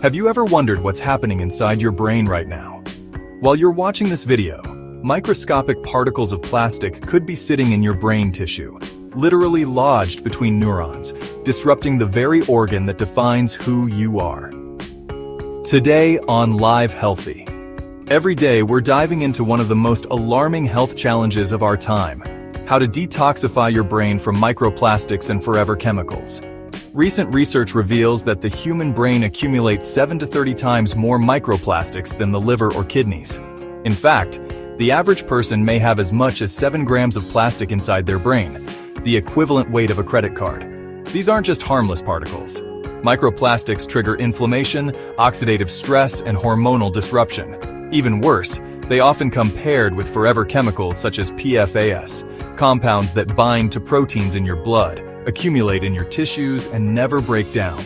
Have you ever wondered what's happening inside your brain right now? While you're watching this video, microscopic particles of plastic could be sitting in your brain tissue, literally lodged between neurons, disrupting the very organ that defines who you are. Today on Live Healthy. Every day we're diving into one of the most alarming health challenges of our time: how to detoxify your brain from microplastics and forever chemicals. Recent research reveals that the human brain accumulates 7 to 30 times more microplastics than the liver or kidneys. In fact, the average person may have as much as 7 grams of plastic inside their brain, the equivalent weight of a credit card. These aren't just harmless particles. Microplastics trigger inflammation, oxidative stress, and hormonal disruption. Even worse, they often come paired with forever chemicals such as PFAS, compounds that bind to proteins in your blood, accumulate in your tissues, and never break down.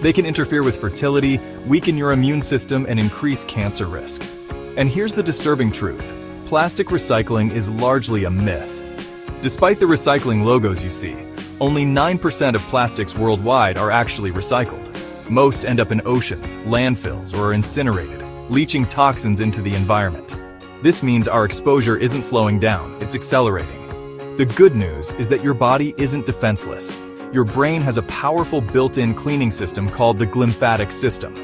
They can interfere with fertility, weaken your immune system, and increase cancer risk. And here's the disturbing truth: plastic recycling is largely a myth. Despite the recycling logos you see, only 9% of plastics worldwide are actually recycled. Most end up in oceans, landfills, or are incinerated, leaching toxins into the environment. This means our exposure isn't slowing down, it's accelerating. The good news is that your body isn't defenseless. Your brain has a powerful built-in cleaning system called the glymphatic system.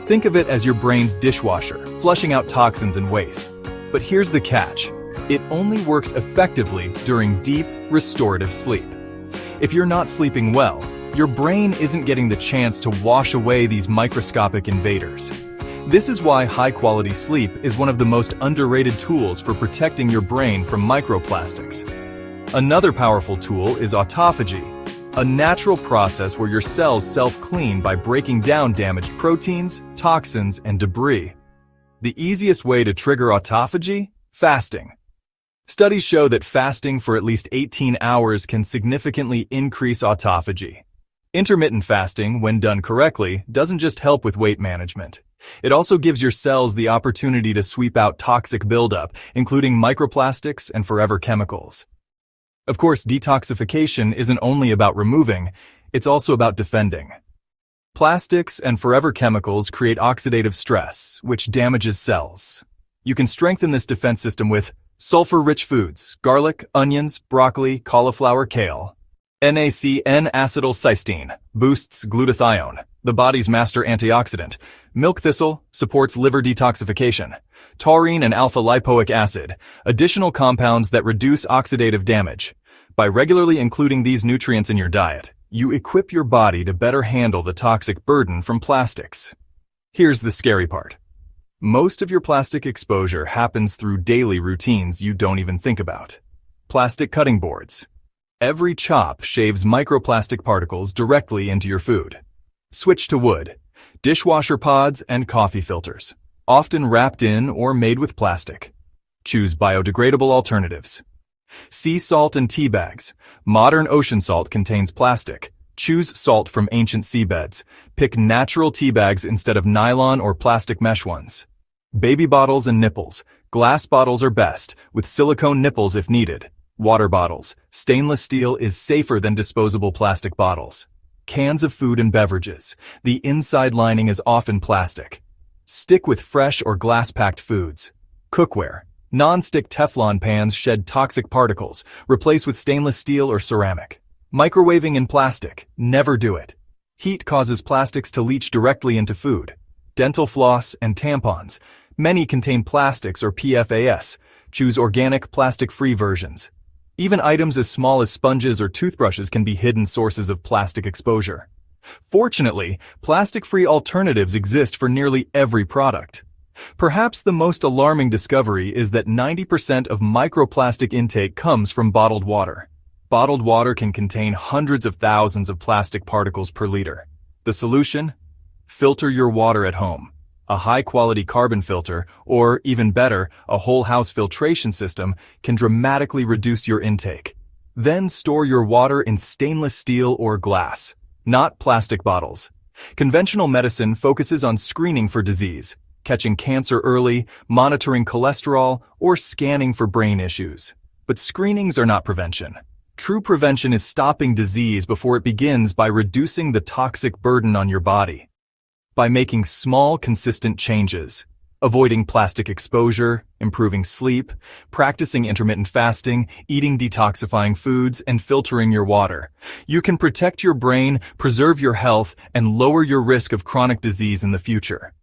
Think of it as your brain's dishwasher, flushing out toxins and waste. But here's the catch: it only works effectively during deep, restorative sleep. If you're not sleeping well, your brain isn't getting the chance to wash away these microscopic invaders. This is why high-quality sleep is one of the most underrated tools for protecting your brain from microplastics. Another powerful tool is autophagy, a natural process where your cells self-clean by breaking down damaged proteins, toxins, and debris. The easiest way to trigger autophagy? Fasting. Studies show that fasting for at least 18 hours can significantly increase autophagy. Intermittent fasting, when done correctly, doesn't just help with weight management. It also gives your cells the opportunity to sweep out toxic buildup, including microplastics and forever chemicals. Of course, detoxification isn't only about removing, it's also about defending. Plastics and forever chemicals create oxidative stress, which damages cells. You can strengthen this defense system with sulfur-rich foods: garlic, onions, broccoli, cauliflower, kale. N-acetylcysteine boosts glutathione, the body's master antioxidant. Milk thistle supports liver detoxification. Taurine and alpha-lipoic acid, additional compounds that reduce oxidative damage. By regularly including these nutrients in your diet, you equip your body to better handle the toxic burden from plastics. Here's the scary part: most of your plastic exposure happens through daily routines you don't even think about. Plastic cutting boards. Every chop shaves microplastic particles directly into your food. Switch to wood, dishwasher pods, and coffee filters, often wrapped in or made with plastic. Choose biodegradable alternatives. Sea salt and tea bags. Modern ocean salt contains plastic. Choose salt from ancient seabeds. Pick natural tea bags instead of nylon or plastic mesh ones. Baby bottles and nipples. Glass bottles are best, with silicone nipples if needed. Water bottles. Stainless steel is safer than disposable plastic bottles. Cans of food and beverages. The inside lining is often plastic. Stick with fresh or glass-packed foods. Cookware. Non-stick Teflon pans shed toxic particles. Replace with stainless steel or ceramic. Microwaving in plastic. Never do it. Heat causes plastics to leach directly into food. Dental floss and tampons. Many contain plastics or PFAS. Choose organic, plastic-free versions. Even items as small as sponges or toothbrushes can be hidden sources of plastic exposure. Fortunately, plastic-free alternatives exist for nearly every product. Perhaps the most alarming discovery is that 90% of microplastic intake comes from bottled water. Bottled water can contain hundreds of thousands of plastic particles per liter. The solution? Filter your water at home. A high-quality carbon filter, or even better, a whole-house filtration system, can dramatically reduce your intake. Then store your water in stainless steel or glass, not plastic bottles. Conventional medicine focuses on screening for disease, catching cancer early, monitoring cholesterol, or scanning for brain issues. But screenings are not prevention. True prevention is stopping disease before it begins by reducing the toxic burden on your body. by making small, consistent changes. Avoiding plastic exposure, improving sleep, practicing intermittent fasting, eating detoxifying foods, and filtering your water. You can protect your brain, preserve your health, and lower your risk of chronic disease in the future.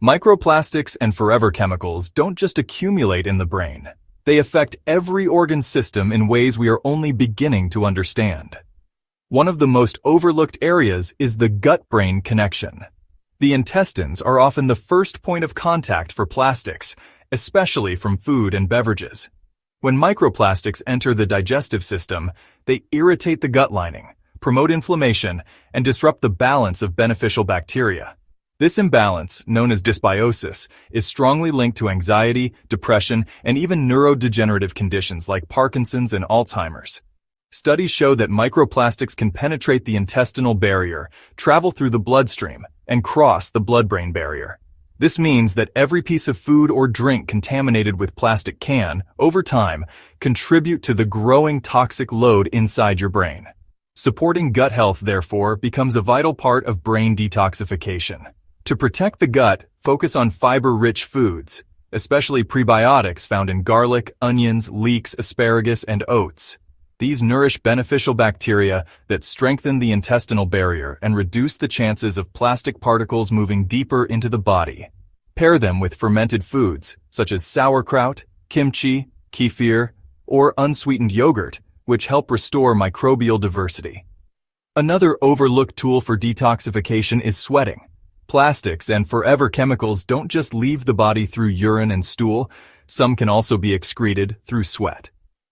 Microplastics and forever chemicals don't just accumulate in the brain. They affect every organ system in ways we are only beginning to understand. One of the most overlooked areas is the gut-brain connection. The intestines are often the first point of contact for plastics, especially from food and beverages. When microplastics enter the digestive system, they irritate the gut lining, promote inflammation, and disrupt the balance of beneficial bacteria. This imbalance, known as dysbiosis, is strongly linked to anxiety, depression, and even neurodegenerative conditions like Parkinson's and Alzheimer's. Studies show that microplastics can penetrate the intestinal barrier, travel through the bloodstream, and cross the blood-brain barrier. This means that every piece of food or drink contaminated with plastic can, over time, contribute to the growing toxic load inside your brain. Supporting gut health, therefore, becomes a vital part of brain detoxification. To protect the gut, focus on fiber-rich foods, especially prebiotics found in garlic, onions, leeks, asparagus, and oats. These nourish beneficial bacteria that strengthen the intestinal barrier and reduce the chances of plastic particles moving deeper into the body. Pair them with fermented foods, such as sauerkraut, kimchi, kefir, or unsweetened yogurt, which help restore microbial diversity. Another overlooked tool for detoxification is sweating. Plastics and forever chemicals don't just leave the body through urine and stool, some can also be excreted through sweat.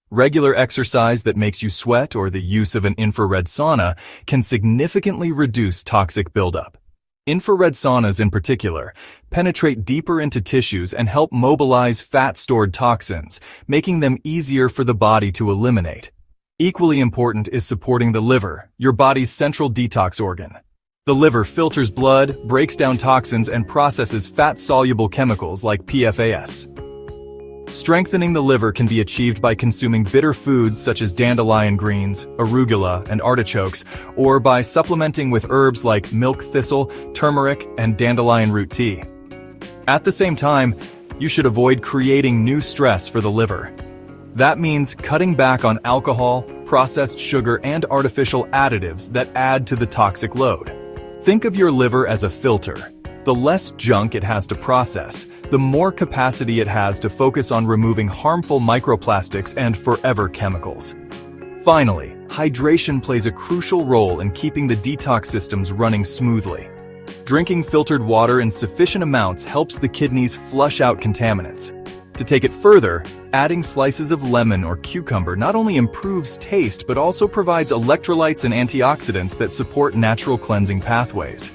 Regular exercise that makes you sweat or the use of an infrared sauna can significantly reduce toxic buildup. Infrared saunas in particular penetrate deeper into tissues and help mobilize fat-stored toxins, making them easier for the body to eliminate. Equally important is supporting the liver, your body's central detox organ. The liver filters blood, breaks down toxins, and processes fat-soluble chemicals like PFAS. Strengthening the liver can be achieved by consuming bitter foods such as dandelion greens, arugula, and artichokes, or by supplementing with herbs like milk thistle, turmeric, and dandelion root tea. At the same time, you should avoid creating new stress for the liver. That means cutting back on alcohol, processed sugar, and artificial additives that add to the toxic load. Think of your liver as a filter. The less junk it has to process, the more capacity it has to focus on removing harmful microplastics and forever chemicals. Finally, hydration plays a crucial role in keeping the detox systems running smoothly. Drinking filtered water in sufficient amounts helps the kidneys flush out contaminants. To take it further, adding slices of lemon or cucumber not only improves taste but also provides electrolytes and antioxidants that support natural cleansing pathways.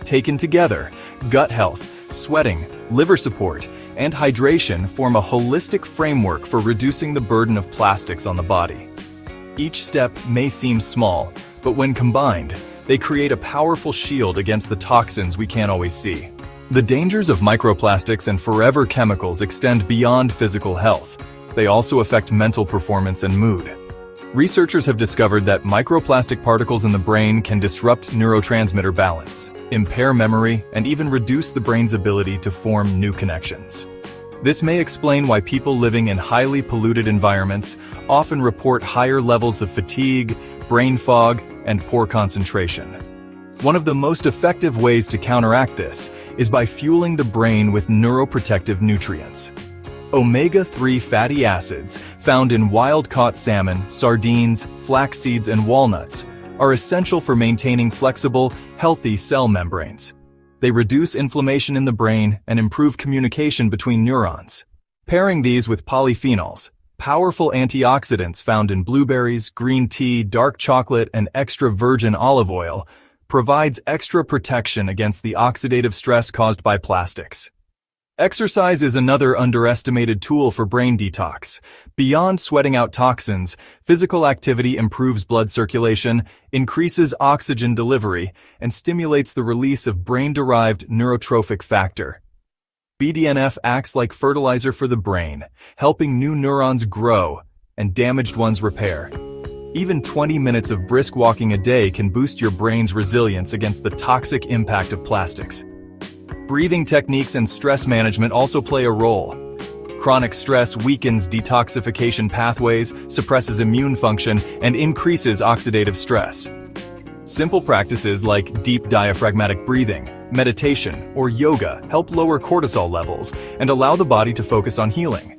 Taken together, gut health, sweating, liver support, and hydration form a holistic framework for reducing the burden of plastics on the body. Each step may seem small, but when combined, they create a powerful shield against the toxins we can't always see. The dangers of microplastics and forever chemicals extend beyond physical health. They also affect mental performance and mood. Researchers have discovered that microplastic particles in the brain can disrupt neurotransmitter balance, impair memory, and even reduce the brain's ability to form new connections. This may explain why people living in highly polluted environments often report higher levels of fatigue, brain fog, and poor concentration. One of the most effective ways to counteract this is by fueling the brain with neuroprotective nutrients. Omega-3 fatty acids, found in wild-caught salmon, sardines, flax seeds, and walnuts, are essential for maintaining flexible, healthy cell membranes. They reduce inflammation in the brain and improve communication between neurons. Pairing these with polyphenols, powerful antioxidants found in blueberries, green tea, dark chocolate, and extra virgin olive oil, provides extra protection against the oxidative stress caused by plastics. Exercise is another underestimated tool for brain detox. Beyond sweating out toxins, physical activity improves blood circulation, increases oxygen delivery, and stimulates the release of brain-derived neurotrophic factor. BDNF acts like fertilizer for the brain, helping new neurons grow and damaged ones repair. Even 20 minutes of brisk walking a day can boost your brain's resilience against the toxic impact of plastics. Breathing techniques and stress management also play a role. Chronic stress weakens detoxification pathways, suppresses immune function, and increases oxidative stress. Simple practices like deep diaphragmatic breathing, meditation, or yoga help lower cortisol levels and allow the body to focus on healing.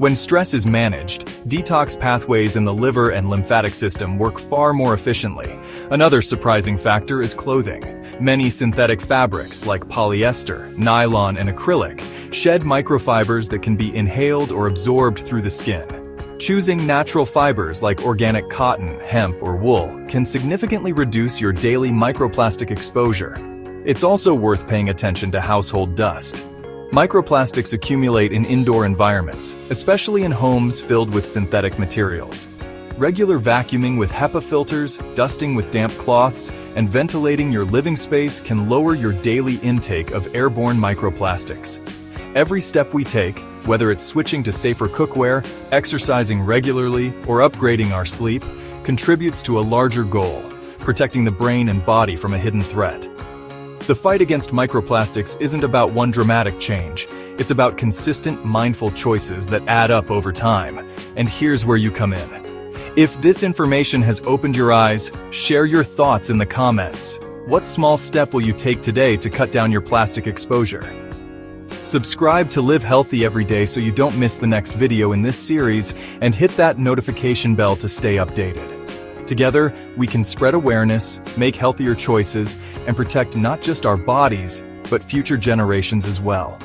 When stress is managed, detox pathways in the liver and lymphatic system work far more efficiently. Another surprising factor is clothing. Many synthetic fabrics like polyester, nylon, and acrylic shed microfibers that can be inhaled or absorbed through the skin. Choosing natural fibers like organic cotton, hemp, or wool can significantly reduce your daily microplastic exposure. It's also worth paying attention to household dust. Microplastics accumulate in indoor environments, especially in homes filled with synthetic materials. Regular vacuuming with HEPA filters, dusting with damp cloths, and ventilating your living space can lower your daily intake of airborne microplastics. Every step we take, whether it's switching to safer cookware, exercising regularly, or upgrading our sleep, contributes to a larger goal, protecting the brain and body from a hidden threat. The fight against microplastics isn't about one dramatic change. It's about consistent, mindful choices that add up over time. And here's where you come in. If this information has opened your eyes, share your thoughts in the comments. What small step will you take today to cut down your plastic exposure? Subscribe to Live Healthy every day so you don't miss the next video in this series, and hit that notification bell to stay updated. Together, we can spread awareness, make healthier choices, and protect not just our bodies, but future generations as well.